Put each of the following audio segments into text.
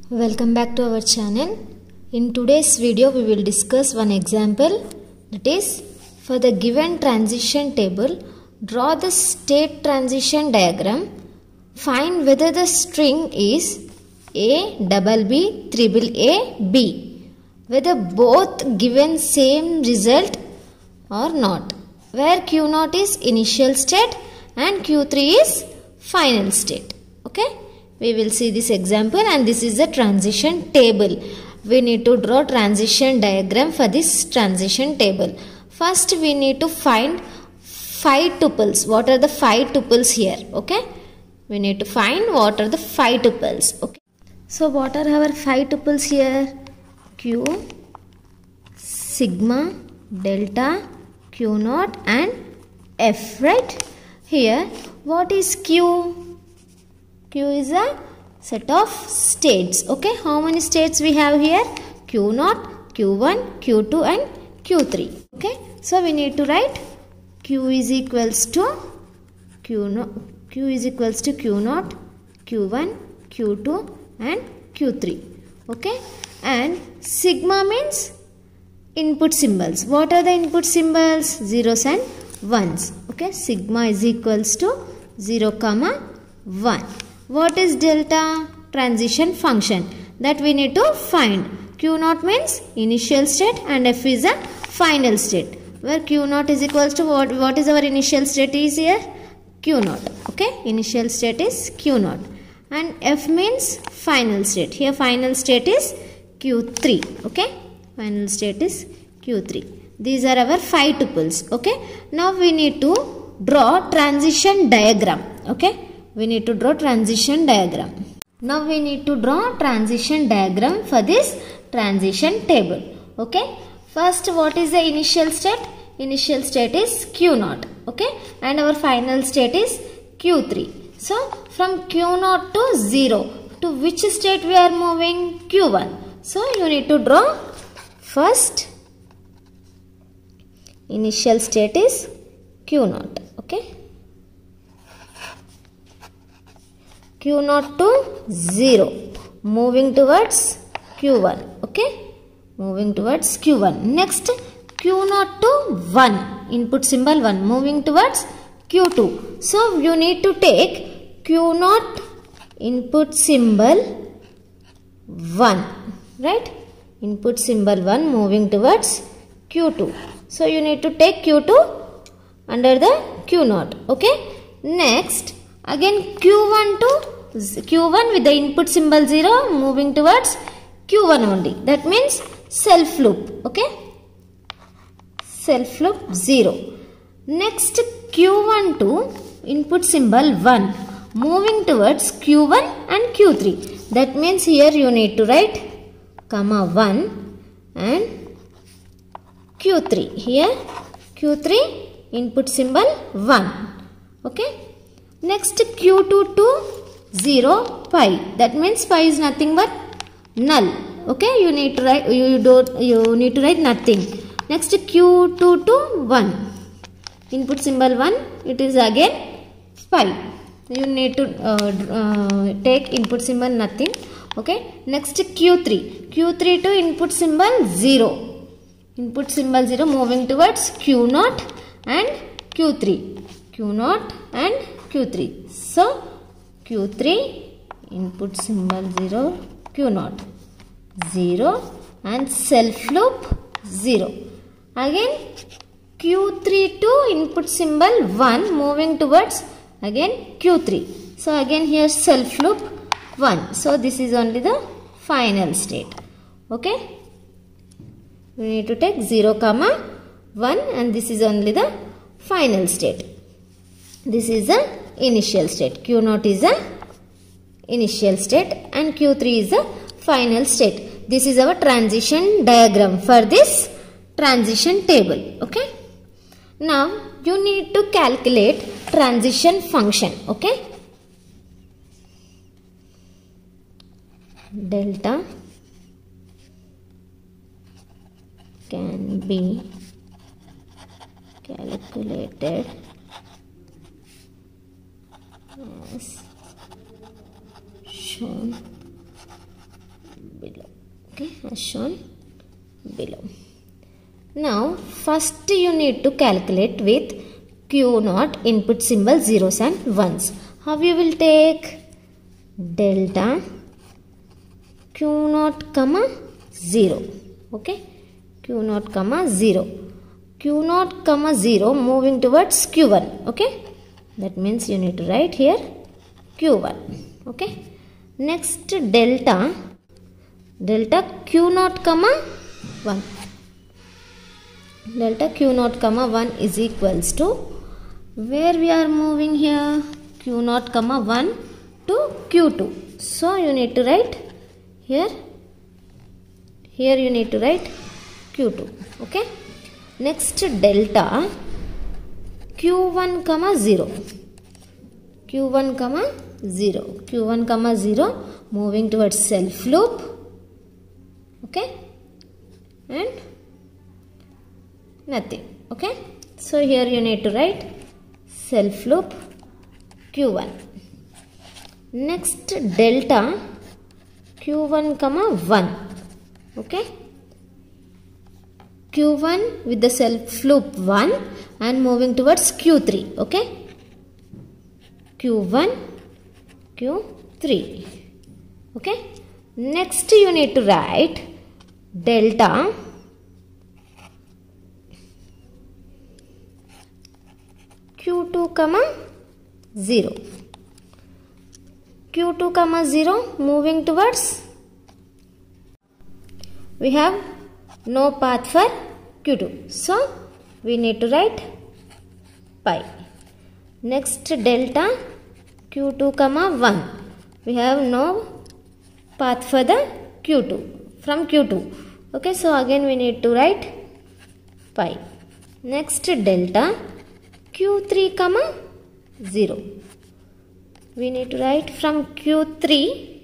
Welcome back to our channel. In today's video we will discuss one example, that is, for the given transition table, draw the state transition diagram. Find whether the string is A, double B, triple A, B, whether both given same result or not, where Q0 is initial state and Q3 is final state. Okay, we will see this example, and this is the transition table. We need to draw transition diagram for this transition table. First we need to find 5 tuples. What are the 5 tuples here? Okay, we need to find what are the 5 tuples. Okay, so what are our 5 tuples here? Q, sigma, delta, Q0 and F, right? Here what is Q? Q is a set of states. Okay, how many states we have here? Q0, Q1, Q2 and Q3. Okay, so we need to write Q is equals to Q0, Q0, Q1, Q2 and Q3. Okay, and sigma means input symbols. What are the input symbols? Zeros and ones. Okay, sigma is equals to 0, 1. What is delta? Transition function that we need to find. Q0 means initial state and F is a final state, where Q0 is equals to what is our initial state is here? Q0. Okay, initial state is Q0 and F means final state. Here final state is Q3. Okay, final state is Q3. These are our 5 tuples. Okay, now we need to draw transition diagram. Okay, we need to draw transition diagram. Now we need to draw transition diagram for this transition table. Okay, first what is the initial state? Initial state is Q0. Okay, and our final state is Q3. So from Q0 to 0, to which state we are moving? Q1. So you need to draw first initial state is Q0. Okay, Q0 to 0, moving towards Q1. Okay, moving towards Q1. Next Q0 to 1, input symbol 1, moving towards Q2. So you need to take Q0 input symbol 1, right? Input symbol 1 moving towards Q2. So you need to take Q2 under the Q0. Okay, next again Q1 to Q1 with the input symbol 0 moving towards Q1 only. That means self loop. Okay, self loop 0. Next Q1 to input symbol 1 moving towards Q1 and Q3. That means here you need to write comma 1 and Q3. Here Q3 input symbol 1. Okay, next Q2 to 0, pi. That means pi is nothing but null. Okay, you need to write nothing. Next Q2 to 1, input symbol 1, it is again pi. You need to take input symbol nothing. Okay, next Q3 to input symbol 0, input symbol 0 moving towards Q0 and Q3, Q0 and Q3. So Q3 input symbol 0, Q0 0 and self loop 0. Again Q3 to input symbol 1 moving towards again Q3. So again here self loop 1. So this is only the final state. Okay, we need to take 0, 1 and this is only the final state. This is the initial state. Q0 is the initial state and Q3 is the final state. This is our transition diagram for this transition table. Okay, now you need to calculate transition function. Okay, delta can be calculated as shown Okay, as shown below. Now first you need to calculate with Q0 input symbol zeros and ones. How you will take delta Q0 comma 0. Okay, Q0 comma 0. Q0 comma 0 moving towards Q1. Okay, that means you need to write here Q1. Okay, next delta Q0 comma 1. Delta Q0 comma 1 is equals to, where we are moving here, Q0 comma 1 to Q2. So you need to write here you need to write Q2. Okay, next delta Q1 comma 0. Q1 comma 0. Q1 comma 0 moving towards self loop. Okay, and nothing. Okay, so here you need to write self loop Q1. Next delta Q1 comma 1. Okay, Q1 with the self loop 1 and moving towards Q3. Okay, Q1 Q3. Okay, next you need to write delta Q2 comma 0. Q2 comma 0 moving towards, we have no path for Q2, so we need to write pi. Next delta Q2 comma 1, we have no path for the Q2 from Q2. Okay, so again we need to write pi. Next delta Q3 comma 0, we need to write from Q3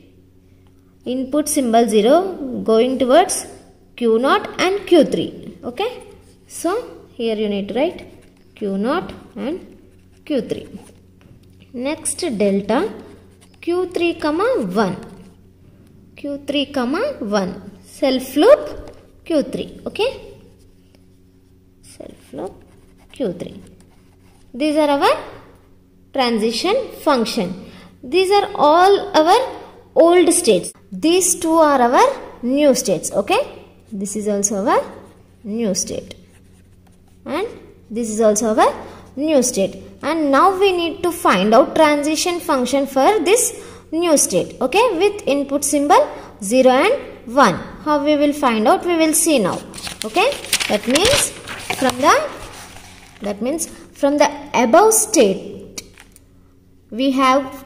input symbol 0 going towards Q0 and Q3. Okay, so here you need to write Q0 and Q3. Next delta Q3 comma 1. Q3 comma 1 self loop Q3. Okay, self loop Q3. These are our transition function. These are all our old states. These two are our new states. Okay, this is also our new state and this is also our new state. And now we need to find out transition function for this new state. Okay, with input symbol 0 and 1. How we will find out, we will see now. Okay, that means from the above state we have,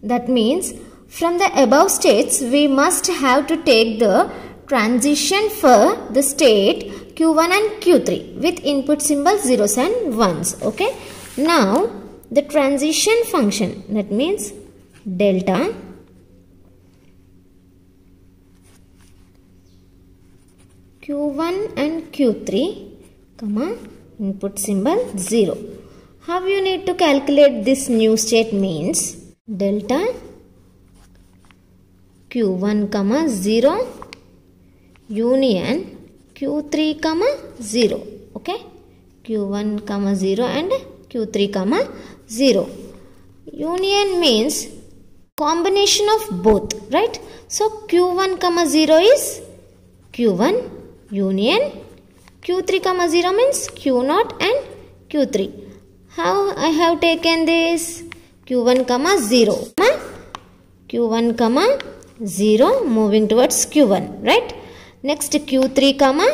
that means from the above states we must have to take the transition for the state Q1 and Q3 with input symbol zeros and ones. Okay, now the transition function, that means delta Q1 and Q3 comma input symbol 0. How you need to calculate this new state means delta Q1 comma 0 union Q3 comma 0. Okay, Q1 comma 0 and Q3 comma 0. Union means combination of both, right? So Q1 comma 0 is Q1 union Q3 comma 0 means Q0 and Q3. How I have taken this? Q1 comma 0 Q1 comma 0 moving towards Q1, right? Next Q3 comma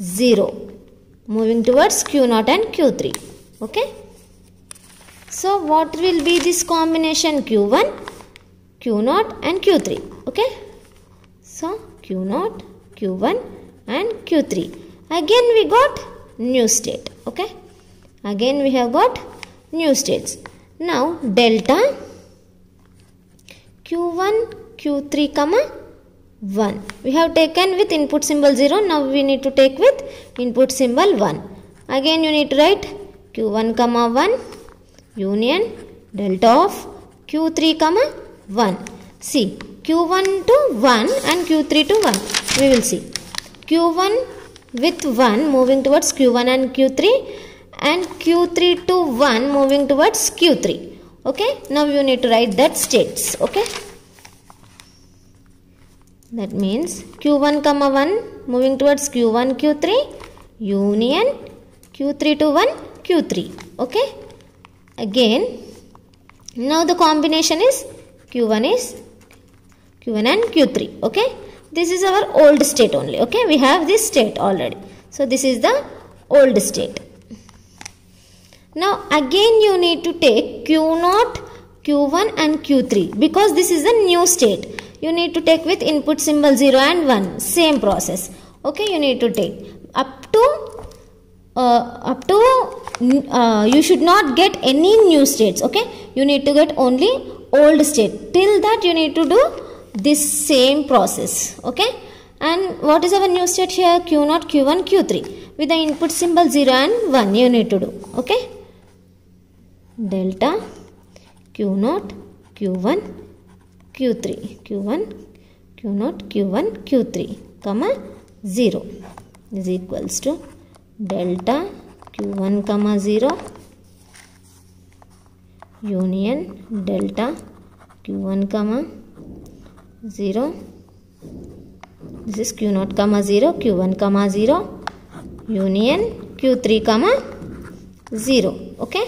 0 moving towards Q0 and Q3. Okay, so what will be this combination? Q1, Q0 and Q3. Okay, so Q0, Q1 and Q3. Again we got new state. Okay, again we have got new states. Now delta Q1 Q3 comma 1 we have taken with input symbol 0. Now we need to take with input symbol 1. Again you need to write Q1 comma 1 union delta of Q3 comma 1. See, Q1 to 1 and Q3 to 1. We will see. Q1 with 1 moving towards Q1 and Q3, and Q3 to 1 moving towards Q3. Okay. Now you need to write that states. Okay. That means Q1 comma 1 moving towards Q1 Q3 union Q3 to 1 Q3. Okay. Again, now the combination is Q1 and Q3. Okay. This is our old state only. Okay. We have this state already. So this is the old state. Now again you need to take Q0, Q1 and Q3 because this is a new state. You need to take with input symbol 0 and 1. Same process. Okay. You need to take up to you should not get any new states. Okay. You need to get only old state. Till that you need to do this same process. Okay. And what is our new state here? Q0, Q1, Q3 with the input symbol 0 and 1 you need to do. Okay. Delta Q0, Q1, Q3, Q1, Q0, Q1, Q3, comma 0 is equals to delta Q1 comma 0 union delta Q1 comma 0. This is Q0 comma 0, Q1 comma 0 union Q3 comma 0. Okay.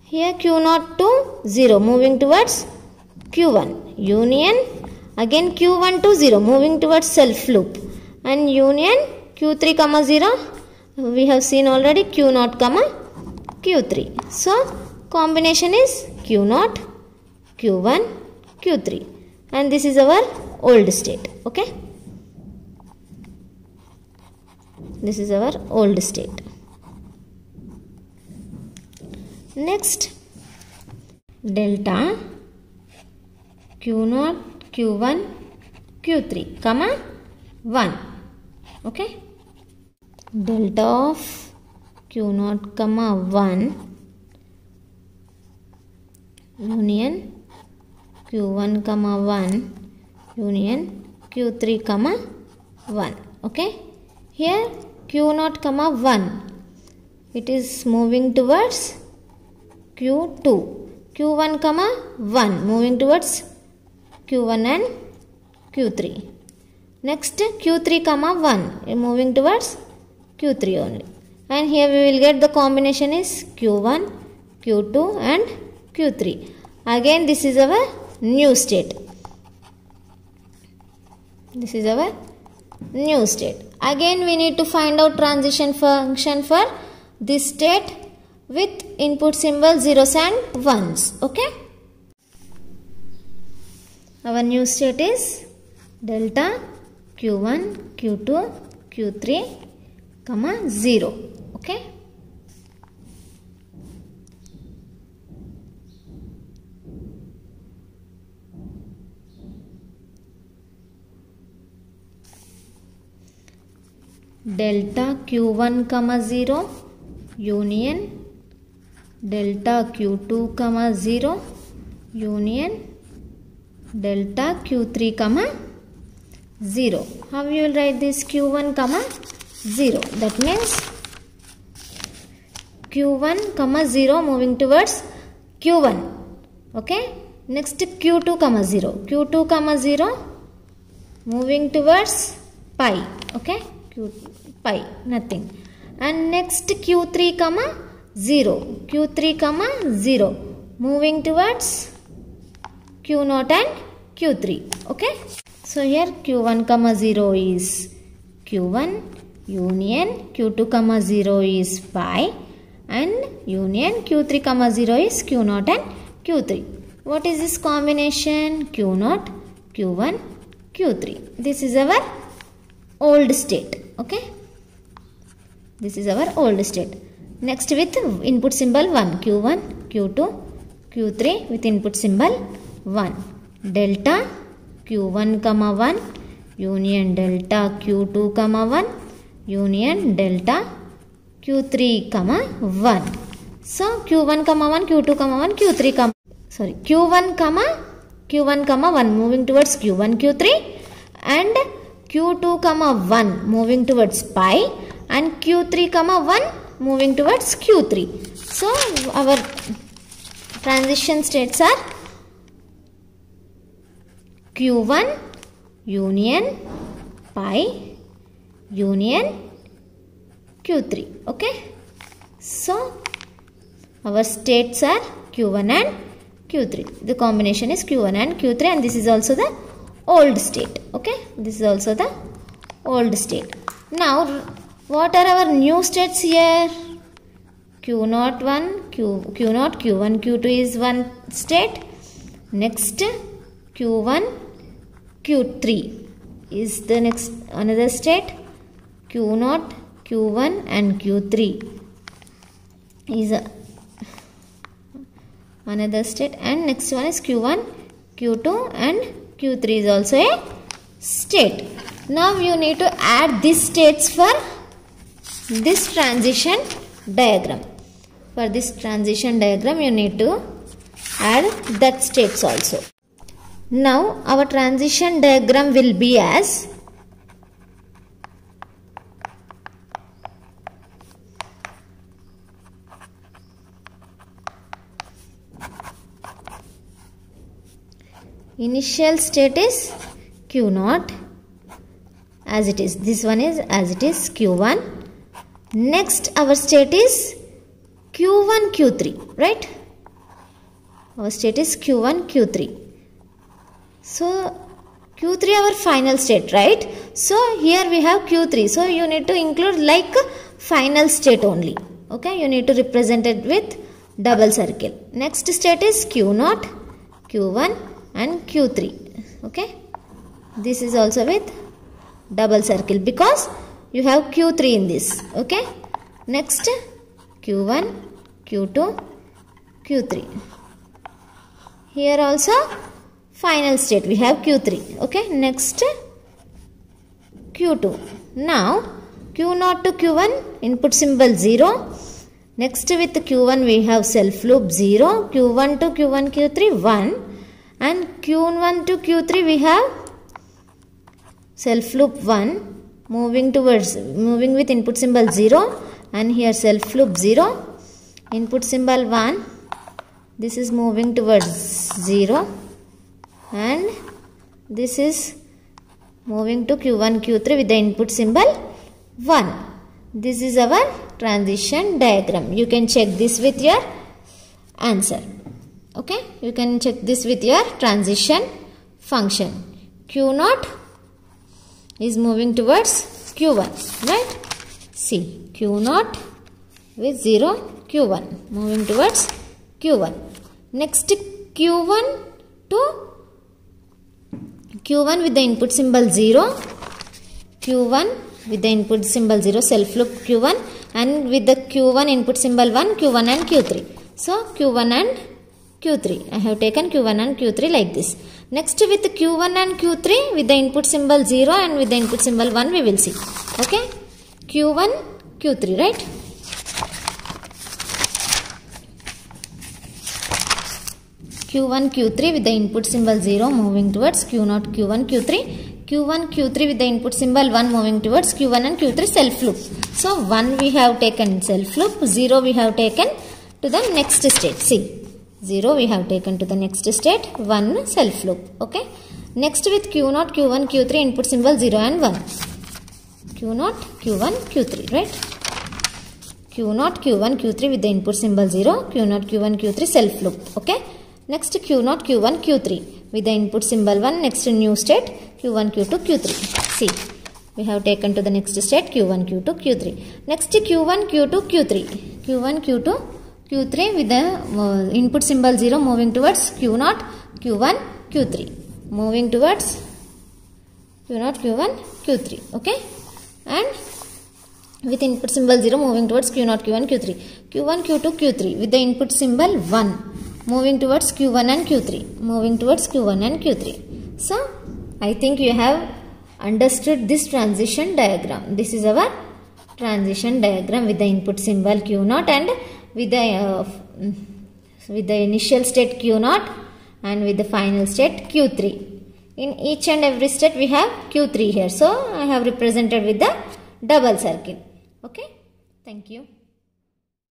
Here Q0 to 0 moving towards Q1 union again Q1 to 0 moving towards self loop and union Q3 comma 0 we have seen already Q0 comma Q3. So combination is Q0, Q1, Q3 and this is our old state. Okay. This is our old state. Next, delta Q0, Q1, Q3, comma 1. Okay. Delta of Q0, comma 1 union Q1, comma 1 union Q3, comma 1. Okay. Here Q0, comma 1 it is moving towards Q2. Q1, comma 1 moving towards Q1 and Q3. Next Q3, comma 1 moving towards Q3 only. And here we will get the combination is Q1, Q2 and Q3. Again this is our new state. This is our new state. Again we need to find out transition function for this state with input symbol zeros and ones. Okay. Our new state is delta Q1, Q2, Q3, comma 0. Okay. Delta Q1, comma 0 union delta Q2, comma 0 union delta Q3, comma 0. How you will write this? Q1, comma 0. That means Q1, comma 0 moving towards Q1. Okay. Next Q2, comma 0. Q2, comma 0 moving towards pi. Okay. Pi, nothing. And next Q3, comma 0. Q3, comma 0 moving towards Q0 and Q3. Okay. So here Q1, comma 0 is Q1 union Q2, comma 0 is pi and union Q3, comma 0 is Q0 and Q3. What is this combination? Q0, Q1, Q3. This is our old state. Okay. This is our old state. Next with input symbol 1. Q1, Q2, Q3 with input symbol 1. Delta Q1, comma 1 union delta Q2, comma 1 union delta Q3, comma 1. So Q1, comma 1, Q2, comma 1, Q3, comma Q1, comma Q1 comma 1 moving towards Q1 Q3, and Q2 comma 1 moving towards pi, and Q3 comma 1 moving towards Q3. So our transition states are Q1 union pi union Q3. Okay. So our states are Q1 and Q3. The combination is Q1 and Q3, and this is also the old state. Okay. This is also the old state. Now what are our new states here? Q0 1, Q0, Q1, Q2 is one state. Next Q1, Q3 is the next another state. Q0, Q1 and Q3 is another state, and next one is Q1, Q2 and Q3 is also a state. Now you need to add these states for this transition diagram. For this transition diagram you need to add that states also. Now our transition diagram will be as initial state is Q0 as it is. This one is as it is Q1. Next our state is Q1 Q3, right? Our state is Q1 Q3. So Q3 our final state, right? So here we have Q3. So you need to include like final state only. Okay, you need to represent it with double circle. Next state is Q0, Q1 and Q3. Okay, this is also with double circle because you have Q3 in this. Okay, next Q1, Q2, Q3. Here also final state we have Q3. Okay, next Q2. Now Q0 to Q1 input symbol 0. Next with Q1 we have self loop 0. Q1 to Q1 Q3 1. And Q1 to Q3 we have self loop 1 moving with input symbol 0, and here self loop 0, input symbol 1, this is moving towards 0, and this is moving to Q1 Q3 with the input symbol 1. This is our transition diagram. You can check this with your answer. Okay, you can check this with your transition function. Q0 is moving towards Q1, right? See, Q0 with 0, Q1 moving towards Q1. Next Q1 to Q1 with the input symbol 0, Q1 with the input symbol 0, self loop Q1, and with the Q1 input symbol 1, Q1 and Q3. So Q1 and Q3. I have taken Q1 and Q3 like this. Next with Q1 and Q3 with the input symbol 0 and with the input symbol 1 we will see. Okay. Q1, Q3, right? Q1, Q3 with the input symbol 0 moving towards Q0, Q1, Q3. Q1, Q3 with the input symbol 1 moving towards Q1 and Q3 self loop. So 1 we have taken self loop, 0 we have taken to the next state. See. 0 we have taken to the next state, 1 self loop. Okay. Next with Q0, Q1, Q3 input symbol 0 and 1. Q0, Q1, Q3, right? Q0, Q1, Q3 with the input symbol 0, Q0, Q1, Q3 self loop. Okay. Next Q0, Q1, Q3 with the input symbol 1. Next new state Q1, Q2, Q3. See, we have taken to the next state Q1, Q2, Q3. Next Q1, Q2, Q3. Q1, Q2, Q3 with the input symbol 0 moving towards Q0, Q1, Q3. Moving towards Q0, Q1, Q3. Okay. And with input symbol 0 moving towards Q0, Q1, Q3. Q1, Q2, Q3 with the input symbol 1 moving towards Q1 and Q3. Moving towards Q1 and Q3. So, I think you have understood this transition diagram. This is our transition diagram with the input symbol Q0 and with the initial state Q0 and with the final state Q3. In each and every state we have Q3 here. So I have represented with the double circle. Okay. Thank you.